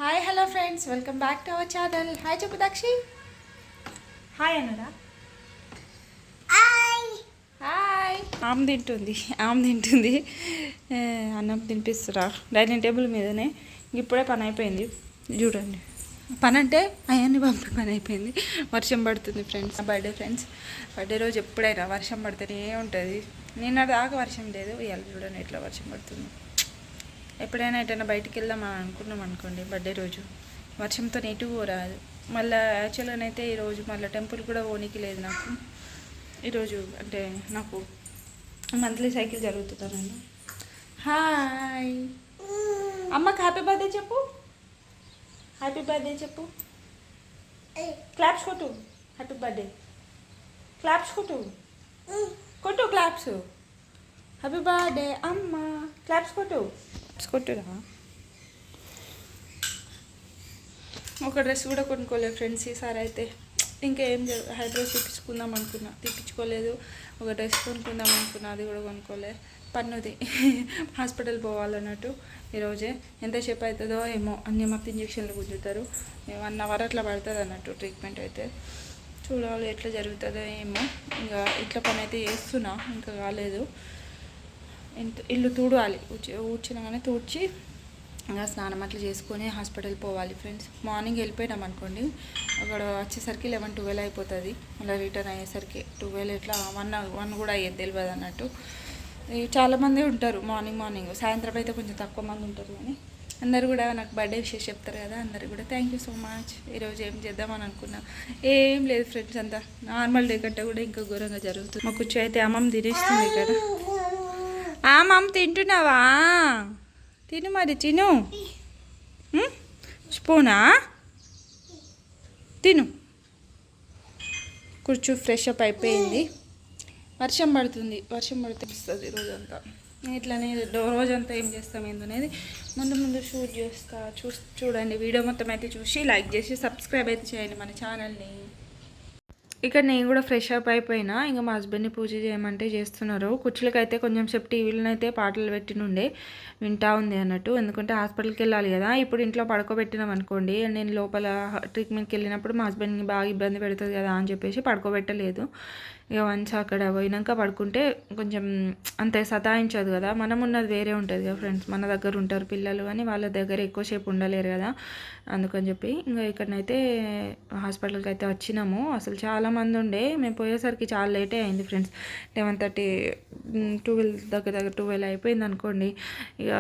Hi hello friends, welcome back to our channel. Hi చెప్పు దాక్షి. Hi అన్నదా. Hi. ఆమె తింటుంది అన్నం తినిపిస్తురా డైనింగ్ టేబుల్ మీదనే. ఇప్పుడే పని అయిపోయింది చూడండి. పని అంటే అవన్నీ పంపి పని అయిపోయింది. వర్షం పడుతుంది ఫ్రెండ్స్. బర్త్డే రోజు ఎప్పుడైనా వర్షం పడుతూనే ఉంటుంది. నిన్న దాకా వర్షం లేదు, ఇవాళ చూడండి ఎట్లా వర్షం పడుతుంది. ఎప్పుడైనా ఎటైనా బయటికి వెళ్దామని అనుకున్నాం అనుకోండి, బర్త్డే రోజు వర్షంతో ఎటు రాదు. మళ్ళీ యాక్చువల్గానైతే ఈరోజు మళ్ళీ టెంపుల్ కూడా ఓనికి లేదు నాకు. ఈరోజు అంటే నాకు మంత్లీ సైకిల్ జరుగుతుందండి. హాయ్ అమ్మకి హ్యాపీ బర్త్డే చెప్పు. హ్యాపీ బర్త్డే చెప్పు. క్లాప్స్ కొట్టు. హ్యాపీ బర్త్డే క్లాప్స్ కొట్టు. కొట్టు క్లాప్స్. హ్యాపీ బర్త్డే అమ్మ. క్లాప్స్ కొట్టు. కొట్టురా. ఒక డ్రెస్ కూడా కొనుక్కోలేదు ఫ్రెండ్స్ ఈసారి అయితే. ఇంకేం హైబ్రోస్ తీపించుకోలేదు. ఒక డ్రెస్ కొనుక్కుందాం అనుకున్నా, అది కూడా కొనుక్కోలేదు. పన్నుది హాస్పిటల్ పోవాలన్నట్టు ఈరోజే. ఎంతసేపు అవుతుందో ఏమో, అన్ని మత్తు ఇంజక్షన్లు గుంజుతారు. 1 అవర్ అట్లా పడుతుంది అన్నట్టు ట్రీట్మెంట్ అయితే. చూడాలి ఎట్లా జరుగుతుందో ఏమో. ఇంకా ఇట్లా పని అయితే చేస్తున్నా, ఇంకా కాలేదు. ఇల్లు తూడాలి. ఊడ్చినాగానే తూడ్చి ఇంకా స్నానం అట్లా చేసుకొని హాస్పిటల్ పోవాలి ఫ్రెండ్స్. మార్నింగ్ వెళ్ళిపోయినాం అనుకోండి, అక్కడ వచ్చేసరికి 11-12 అయిపోతుంది. మళ్ళీ రిటర్న్ అయ్యేసరికి 12 ఇట్లా 1 కూడా అయ్యేది తెలియదు అన్నట్టు. చాలామంది ఉంటారు మార్నింగ్. సాయంత్రం అయితే కొంచెం తక్కువ మంది ఉంటారు. కానీ అందరు కూడా నాకు బర్త్డే విషయం చెప్తారు కదా, అందరు కూడా థ్యాంక్ యూ సో మచ్. ఈరోజు ఏం చేద్దామని అనుకున్నా, ఏం లేదు ఫ్రెండ్స్. అంతా నార్మల్ డే కంటే కూడా ఇంకా ఘోరంగా జరుగుతుంది. మా కూర్చో అయితే అమ్మమ్మ తినేస్తుంది ఇక్కడ. మామ తింటున్నావా? తిను మరి, తిను. స్పూనా తిను. కూర్చో. ఫ్రెష్ అప్ అయిపోయింది. వర్షం పడుతుంది వస్తుంది రోజంతా. ఇట్లానే రోజంతా ఏం చేస్తాం ఏందనేది ముందు షూట్ చేస్తా. చూడండి వీడియో మొత్తం అయితే చూసి లైక్ చేసి సబ్స్క్రైబ్ అయితే చేయండి మన ఛానల్ని. ఇక్కడ నేను కూడా ఫ్రెష్ అప్ అయిపోయినా. ఇంకా మా హస్బెండ్ని పూజ చేయమంటే చేస్తున్నారు. కుర్చీలకైతే కొంచెం సేపు టీవీలనైతే పాటలు పెట్టినుండే వింటా ఉంది అన్నట్టు. ఎందుకంటే హాస్పిటల్కి వెళ్ళాలి కదా. ఇప్పుడు ఇంట్లో పడుకోబెట్టినాం అనుకోండి, నేను లోపల ట్రీట్మెంట్కి వెళ్ళినప్పుడు మా హస్బెండ్ని బాగా ఇబ్బంది పెడుతుంది కదా అని చెప్పేసి పడుకోబెట్టలేదు. ఇక వన్స్ అక్కడ పోయినాక పడుకుంటే కొంచెం అంత సతాయించదు కదా. మనం ఉన్నది వేరే ఉంటుంది కదా ఫ్రెండ్స్. మన దగ్గర ఉంటారు పిల్లలు, కానీ వాళ్ళ దగ్గర ఎక్కువసేపు ఉండలేరు కదా. అందుకని చెప్పి ఇంకా ఇక్కడనైతే హాస్పిటల్కి అయితే వచ్చినాము. అసలు చాలామంది ఉండే. మేము పోయేసరికి చాలా లేటే అయింది ఫ్రెండ్స్. 11:30 12 దగ్గర 12 అయిపోయింది అనుకోండి. ఇక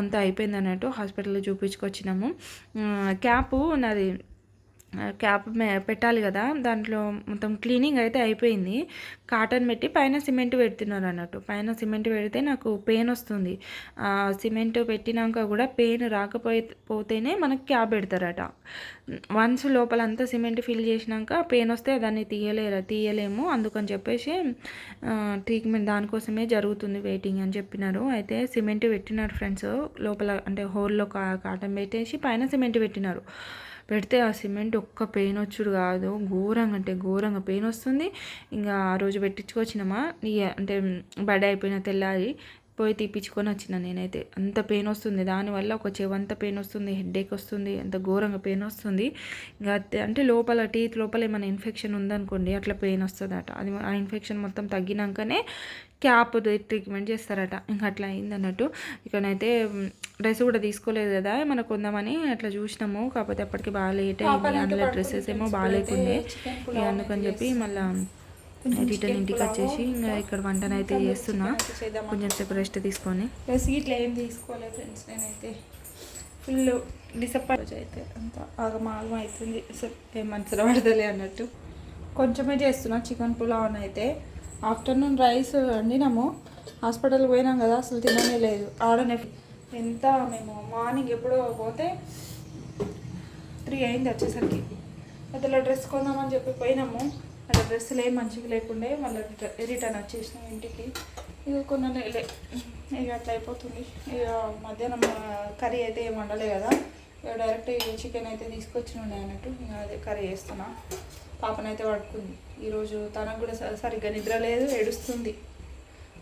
అంతా అయిపోయింది అన్నట్టు. హాస్పిటల్లో చూపించుకొచ్చినాము. క్యాప్ పెట్టాలి కదా, దాంట్లో మొత్తం క్లీనింగ్ అయితే అయిపోయింది. కాటన్ పెట్టి పైన సిమెంట్ పెడుతున్నారు అన్నట్టు. పైన సిమెంట్ పెడితే నాకు పెయిన్ వస్తుంది. సిమెంట్ పెట్టినాక కూడా పెయిన్ రాకపోతేనే మనకు క్యాప్ పెడతారట. వన్స్ లోపలంతా సిమెంట్ ఫిల్ చేసినాక పెయిన్ వస్తే దాన్ని తీయలేము. అందుకని చెప్పేసి ట్రీట్మెంట్ దానికోసమే జరుగుతుంది, వెయిటింగ్ అని చెప్పినారు. అయితే సిమెంట్ పెట్టినారు ఫ్రెండ్స్. లోపల అంటే హోల్లో కాటన్ పెట్టేసి పైన సిమెంట్ పెడితే ఆ సిమెంట్ ఒక్క పెయిన్ వచ్చుడు కాదు, ఘోరంగా పెయిన్ వస్తుంది. ఇంకా ఆ రోజు పెట్టించుకొచ్చినామా, అంటే బర్త్డే అయిపోయిన తెల్లారి పోయి తీపించుకొని వచ్చిన. నేనైతే అంత పెయిన్ వస్తుంది. దానివల్ల ఒక చెవంత పెయిన్ వస్తుంది, హెడ్ఏక్ వస్తుంది, అంత ఘోరంగా పెయిన్ వస్తుంది. ఇంకా అంటే లోపల టీత్ లోపల ఏమైనా ఇన్ఫెక్షన్ ఉందనుకోండి, అట్లా పెయిన్ వస్తుందట. అది ఆ ఇన్ఫెక్షన్ మొత్తం తగ్గినాకనే క్యాప్ ట్రీట్మెంట్ చేస్తారట. ఇంకా అట్లా అయింది అన్నట్టు. ఇక్కడైతే డ్రెస్ కూడా తీసుకోలేదు కదా, మనకు కొందామని అట్లా చూసినాము. కాకపోతే అప్పటికి బాగా లేట్ అయింది. అందులో డ్రెస్సెస్ ఏమో బాగాలేకుండే. అందుకని చెప్పి మళ్ళీ రిటర్న్ ఇంటికి వచ్చేసి ఇంకా ఇక్కడ వంటనైతే చేస్తున్నా. కొంచెం సేపు రెస్ట్ తీసుకొని. ఇట్లా ఏం తీసుకోలేదు ఫ్రెండ్స్. నేనైతే ఫుల్ డిసప్పాయింట్ అయితే అంత ఆగం అవుతుంది. అసలు ఏం మనసులో పడతలే అన్నట్టు. కొంచెమే చేస్తున్నా. చికెన్ పులావ్ అయితే ఆఫ్టర్నూన్ రైస్ వండినాము. హాస్పిటల్కి పోయినాం కదా, అసలు తిననే లేదు. ఆడనే మేము మార్నింగ్ ఎప్పుడో పోతే 3 అయింది వచ్చేసరికి. అసలు డ్రెస్ కొందామని చెప్పి పోయినాము. అలా డ్రెస్సులు ఏం మంచిగా లేకుండే. మళ్ళీ రిటర్న్ వచ్చేసినాం ఇంటికి. ఇక కొనలే. ఇక అట్లా అయిపోతుంది. ఇక మధ్యాహ్నం కర్రీ అయితే ఏం వండలే కదా. ఇక డైరెక్ట్ చికెన్ అయితే తీసుకొచ్చినుండే అన్నట్టు. ఇంకా అదే కర్రీ చేస్తున్నా. పాపనైతే పడుకుంది ఈరోజు. తనకు కూడా సరిగ్గా నిద్ర లేదు, ఏడుస్తుంది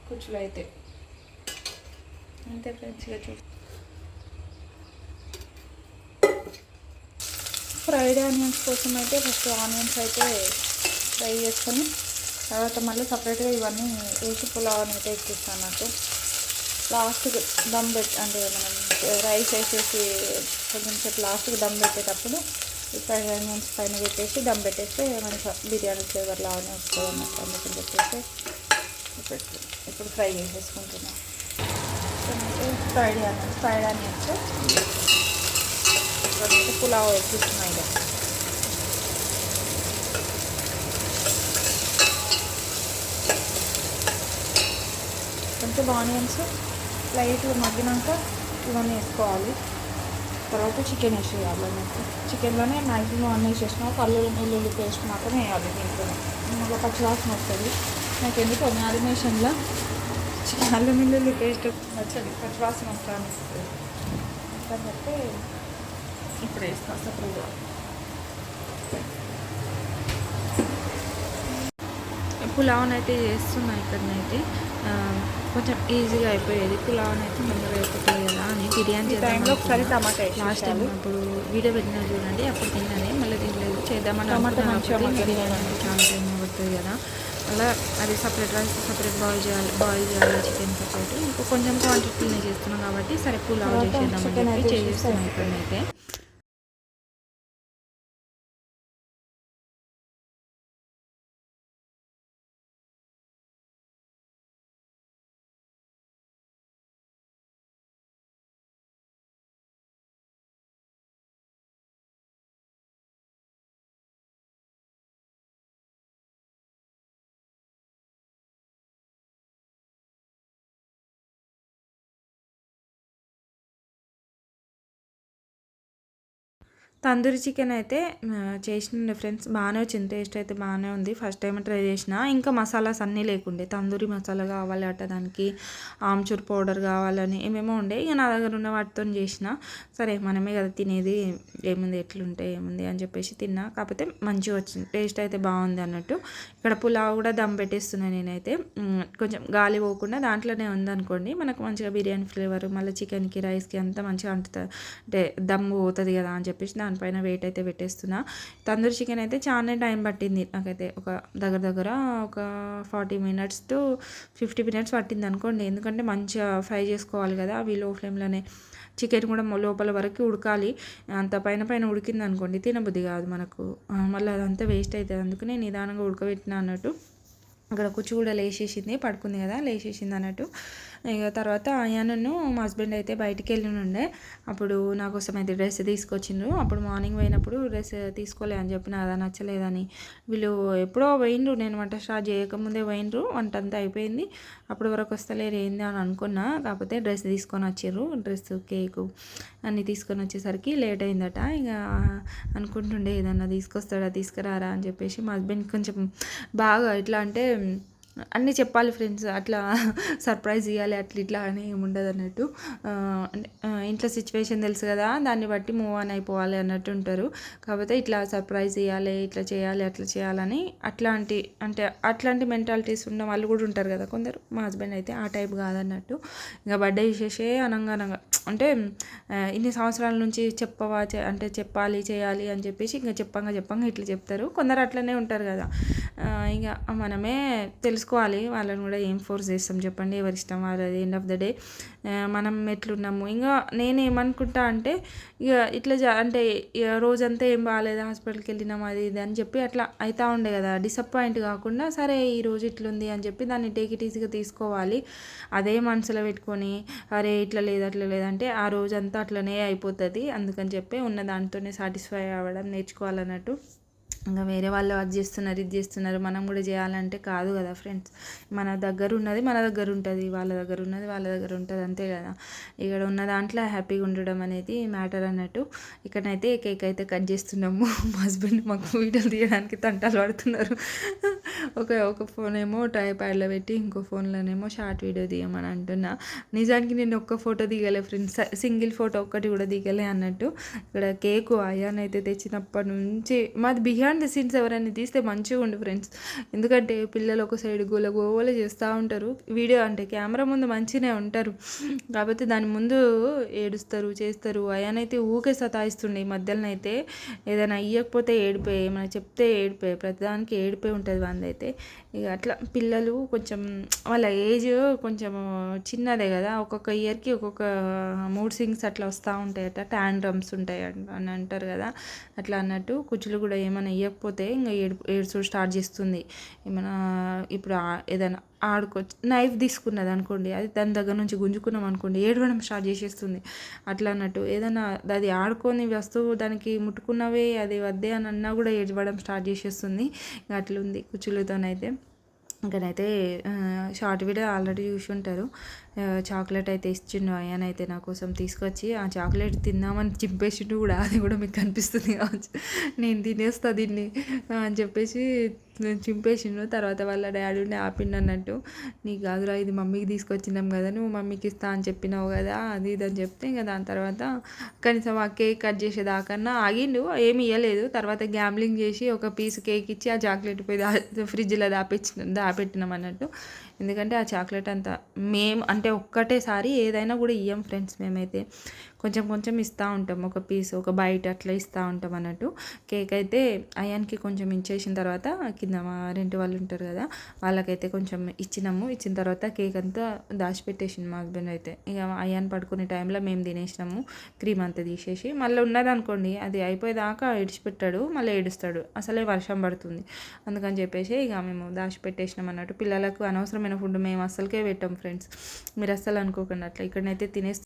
కూర్చులో అయితే. అంతే ఫ్రెండ్స్. ఇక ఫ్రైడ్ ఆనియన్స్ కోసం అయితే ఫస్ట్ ఆనియన్స్ అయితే ఫ్రై చేసుకొని తర్వాత మళ్ళీ సపరేట్గా ఇవన్నీ వేసి పులావ్ అయితే ఎక్కిస్తాను నాకు. లాస్ట్కి దమ్ అంటే మనం రైస్ వేసేసి కొంచెం సేపు లాస్ట్కి దమ్ పెట్టేటప్పుడు ఈ ఫ్రైడ్ ఆనియన్స్ పైన పెట్టేసి దమ్ పెట్టేస్తే మనకి బిర్యానీ ఫ్లేవర్ లాగానే వస్తుంది అన్నట్టు. అందుకని చెప్పేసి ఇప్పుడు ఫ్రై చేసేసుకుంటున్నాం. ఫ్రైడ్ ఆనియన్స్ ఇప్పుడైతే పులావ్ ఎక్కిస్తున్నాయి. ఇక కొంచెం ఆనియన్స్ లైట్గా మగ్గినాక ఇవన్నీ వేసుకోవాలి. తర్వాత చికెన్ వేసేయాలి అన్నట్టు. చికెన్లోనే మ్యాక్సిమం అన్నీ వేసేసినా వెల్లుల్లి పేస్ట్ మాత్రం వేయాలి. దీంట్లో మళ్ళీ పచ్చివాసన వస్తుంది. నాకు ఎందుకు మ్యారినేషన్లో అల్లం వెల్లుల్లి పేస్ట్ నచ్చదు, పచ్చివాసన వస్తుంది. కాబట్టి ఇప్పుడు వేస్తాను సపరేట్గా. పులావ్ని అయితే చేస్తున్నాను ఇక్కడనైతే. కొంచెం ఈజీగా అయిపోయేది. పులావ్ని అయితే తొందరగా అయిపోతుంది కదా అని బిర్యానీ చేద్దాం. ఒకసారి టమాటా లాస్ట్ టైం అప్పుడు వీడియో పెట్టినా చూడండి, అప్పుడు తిన్నానే మళ్ళీ తినలేదు. చేద్దామని బిర్యానీ చాలా టైం పడుతుంది కదా, అలా అది సపరేట్ రైస్ సపరేట్ బాయిల్ చేయాలి చికెన్ సపరేట్. ఇంకా కొంచెం క్వాంటిటీనే చేస్తున్నాం కాబట్టి సరే పులావ్ చేసేద్దామని చెప్పి చేస్తున్నాం ఇక్కడనైతే. తందూరి చికెన్ అయితే చేసిన ఫ్రెండ్స్ బాగానే వచ్చింది. టేస్ట్ అయితే బాగానే ఉంది. ఫస్ట్ టైం ట్రై చేసిన. ఇంకా మసాలాస్ అన్నీ లేకుండే. తందూరి మసాలా కావాలి అట, దానికి ఆమ్చూర్ పౌడర్ కావాలని ఏమేమో ఉండే. ఇక నా దగ్గర ఉన్న వాటితో చేసిన. సరే మనమే కదా తినేది, ఏముంది ఎట్లుంటే ఏముంది అని చెప్పేసి తిన్నా. కాకపోతే మంచిగా వచ్చింది, టేస్ట్ అయితే బాగుంది అన్నట్టు. ఇక్కడ పులావ్ కూడా దమ్ పెట్టేస్తున్నాను నేనైతే. కొంచెం గాలి పోకుండా దాంట్లోనే ఉందనుకోండి మనకు మంచిగా బిర్యానీ ఫ్లేవర్ మళ్ళీ చికెన్కి రైస్కి అంతా మంచిగా అంటుతుంది, అంటే దమ్ పోతుంది కదా అని చెప్పేసి దానిపైన వెయిట్ అయితే పెట్టేస్తున్నా. తందూరి చికెన్ అయితే చాలా టైం పట్టింది నాకైతే. ఒక దగ్గర ఒక 40 minutes to 50 minutes పట్టింది అనుకోండి. ఎందుకంటే మంచిగా ఫ్రై చేసుకోవాలి కదా అవి లో ఫ్లేమ్లోనే. చికెన్ కూడా లోపల వరకు ఉడకాలి. అంత పైన ఉడికింది అనుకోండి తినబుద్ధి కాదు మనకు, మళ్ళీ అదంతా వేస్ట్ అవుతుంది. అందుకనే నిదానంగా ఉడకబెట్టిన అన్నట్టు. అక్కడ కుచ్చు కూడా లేచేసింది, పడుకుంది కదా లేచేసింది అన్నట్టు. ఇక తర్వాత అయాను మా హస్బెండ్ అయితే బయటికి వెళ్ళి ఉండే. అప్పుడు నా కోసం అయితే డ్రెస్ తీసుకొచ్చిండ్రు. అప్పుడు మార్నింగ్ పోయినప్పుడు డ్రెస్ తీసుకోలే అని చెప్పిన కదా, నచ్చలేదని. వీళ్ళు ఎప్పుడో పోయిండ్రు, నేను వంట స్టార్ట్ చేయకముందే పోయిండ్రు. వంట అంతా అయిపోయింది, అప్పటి వరకు వస్తలేరు ఏంది అని అనుకున్నా. కాకపోతే డ్రెస్ తీసుకొని వచ్చిర్రు. డ్రెస్ కేకు అన్నీ తీసుకొని వచ్చేసరికి లేట్ అయిందట. ఇక అనుకుంటుండే ఏదన్నా తీసుకొస్తాడా తీసుకురారా అని చెప్పేసి. మా హస్బెండ్ కొంచెం బాగా ఎట్లా అంటే అన్నీ చెప్పాలి ఫ్రెండ్స్, అట్లా సర్ప్రైజ్ ఇవ్వాలి అట్లా ఇట్లా అని ఏముండదు అన్నట్టు. అంటే ఇంట్లో సిచ్యువేషన్ తెలుసు కదా, దాన్ని బట్టి మూవ్ ఆన్ అయిపోవాలి అన్నట్టు ఉంటారు. కాకపోతే ఇట్లా సర్ప్రైజ్ ఇవ్వాలి, ఇట్లా చేయాలి అట్లా చేయాలని అట్లాంటి మెంటాలిటీస్ ఉన్న వాళ్ళు కూడా ఉంటారు కదా కొందరు. మా హస్బెండ్ అయితే ఆ టైప్ కాదన్నట్టు. ఇంకా బర్త్డే విశేషే అనంగా అంటే ఇన్ని సంవత్సరాల నుంచి చెప్పవా అంటే చెప్పాలి చేయాలి అని చెప్పేసి ఇంకా చెప్పంగా ఇట్లా చెప్తారు. కొందరు అట్లనే ఉంటారు కదా. ఇంకా మనమే తెలుసుకోవాలి, వాళ్ళని కూడా ఏం ఫోర్స్ చేస్తాం చెప్పండి, ఎవరి ఇష్టం వాళ్ళది. ఎండ్ ఆఫ్ ద డే మనం ఎట్లున్నాము. ఇంకా నేను ఏమనుకుంటా అంటే ఇక ఇట్లా అంటే రోజంతా ఏం బాగాలేదు, హాస్పిటల్కి వెళ్ళినాము అది ఇది అని చెప్పి అట్లా అవుతూ ఉండే కదా, డిసప్పాయింట్ కాకుండా సరే ఈరోజు ఇట్లుంది అని చెప్పి దాన్ని టేక్ ఇట్ ఈజీగా తీసుకోవాలి. అదే మనసులో పెట్టుకొని అరే ఇట్లా లేదు అట్లా లేదంటే ఆ రోజంతా అట్లనే అయిపోతుంది. అందుకని చెప్పి ఉన్న దాంతోనే సాటిస్ఫై అవ్వడం నేర్చుకోవాలన్నట్టు. ఇంకా వేరే వాళ్ళు అది చేస్తున్నారు ఇది చేస్తున్నారు మనం కూడా చేయాలంటే కాదు కదా ఫ్రెండ్స్. మన దగ్గర ఉన్నది మన దగ్గర ఉంటుంది, వాళ్ళ దగ్గర ఉన్నది వాళ్ళ దగ్గర ఉంటుంది, అంతే కదా. ఇక్కడ ఉన్న దాంట్లో హ్యాపీగా ఉండడం అనేది మ్యాటర్ అన్నట్టు. ఇక్కడనైతే కేక్ అయితే కట్ చేస్తున్నాము. మా హస్బెండ్ మాకు వీడియోలు తీయడానికి తంటాలు పడుతున్నారు. ఒక ఫోన్ ఏమో ట్రైపాడ్లో పెట్టి ఇంకో ఫోన్లోనేమో షార్ట్ వీడియో తీయమని అంటున్నా. నిజానికి నేను ఒక్క ఫోటో దిగలే ఫ్రెండ్స్, సింగిల్ ఫోటో ఒక్కటి కూడా దిగలే అన్నట్టు. ఇక్కడ కేకు అయాన్ అయితే తెచ్చినప్పటి నుంచి మాది బిహైండ్ ది సీన్స్ ఎవరైనా తీస్తే మంచిగా ఉండు ఫ్రెండ్స్. ఎందుకంటే పిల్లలు ఒక సైడ్ గోల గోల చేస్తూ ఉంటారు, వీడియో అంటే కెమెరా ముందు మంచిగానే ఉంటారు, కాకపోతే దాని ముందు ఏడుస్తారు చేస్తారు. అయాన్ అయితే ఊకే సతాయిస్తుండే. ఈ మధ్యలో అయితే ఏదైనా ఇయ్యకపోతే ఏడిపోయి, ఏమైనా చెప్తే ఏడిపోయి, ప్రతిదానికి ఏడిపోయి ఉంటుంది వాళ్ళైతే. ఇక అట్లా పిల్లలు కొంచెం వాళ్ళ ఏజ్ కొంచెం చిన్నదే కదా, ఒక్కొక్క ఇయర్కి ఒక్కొక్క మూడ్ స్వింగ్స్ అట్లా వస్తూ ఉంటాయట, టాండ్రమ్స్ ఉంటాయి అని అంటారు కదా, అట్లా అన్నట్టు కుచ్చులు కూడా ఏమైనా ఇవ్వకపోతే ఇంకా ఏడుచుడు స్టార్ట్ చేస్తుంది. ఏమైనా ఇప్పుడు ఏదైనా ఆడుకోవచ్చు, నైఫ్ తీసుకున్నది అనుకోండి, అది దాని దగ్గర నుంచి గుంజుకున్నాం అనుకోండి, ఏడవడం స్టార్ట్ చేసేస్తుంది. అట్లా అన్నట్టు ఏదైనా అది ఆడుకొని వస్తువు దానికి ముట్టుకున్నవే అది వద్దే అని అన్నా కూడా ఏడవడం స్టార్ట్ చేసేస్తుంది. అట్లుంది కుచ్చులతోనైతే. ఇంకనైతే షార్ట్ వీడియో ఆల్రెడీ చూసి ఉంటారు. చాక్లెట్ అయితే ఇచ్చిండు అయాన్ అయితే నా కోసం తీసుకొచ్చి, ఆ చాక్లెట్ తిందామని చింపేసిండు కూడా, అది కూడా మీకు కనిపిస్తుంది కావచ్చు, నేను తినేస్తా దీన్ని అని చెప్పేసి చింపేసిండు. తర్వాత వాళ్ళ డాడీ ఉండి ఆపిండు అన్నట్టు, నీకు కాదురా ఇది మమ్మీకి తీసుకొచ్చినాం కదా, నువ్వు మమ్మీకి ఇస్తా అని చెప్పినావు కదా, అది ఇది అని చెప్తే ఇంకా దాని తర్వాత కనీసం ఆ కేక్ కట్ చేసేదాకన్నా ఆగిండు, ఏమి ఇవ్వలేదు. తర్వాత గ్యాంబ్లింగ్ చేసి ఒక పీస్ కేక్ ఇచ్చి ఆ చాక్లెట్ పోయి ఫ్రిడ్జ్లో దాపెట్టినాం అన్నట్టు. ఎందుకంటే ఆ చాక్లెట్ అంతా మేము అంటే ఒక్కటేసారి ఏదైనా కూడా ఇయ్యం ఫ్రెండ్స్, మేమైతే కొంచెం కొంచెం ఇస్తూ ఉంటాం, ఒక పీస్ ఒక బైట్ అట్లా ఇస్తూ ఉంటాం అన్నట్టు. కేక్ అయితే అయాన్కి కొంచెం ఇచ్చేసిన తర్వాత కింద మా రెంట్ వాళ్ళు ఉంటారు కదా, వాళ్ళకైతే కొంచెం ఇచ్చినాము. ఇచ్చిన తర్వాత కేక్ అంతా దాచిపెట్టేసింది మా హస్బెండ్ అయితే. ఇక అయాన్ పడుకునే టైంలో మేము తినేసినాము, క్రీమ్ అంతా తీసేసి. మళ్ళీ ఉన్నదనుకోండి అది అయిపోయేదాకా ఇడిచిపెట్టాడు, మళ్ళీ ఏడుస్తాడు, అసలే వర్షం పడుతుంది అందుకని చెప్పేసి ఇక మేము దాచిపెట్టేసినాం అన్నట్టు. పిల్లలకు అనవసరమైన ఫుడ్ మేము అస్సలకే పెట్టాం ఫ్రెండ్స్, మీరు అస్సలు అనుకోకండి అట్లా. ఇక్కడనైతే తినేసి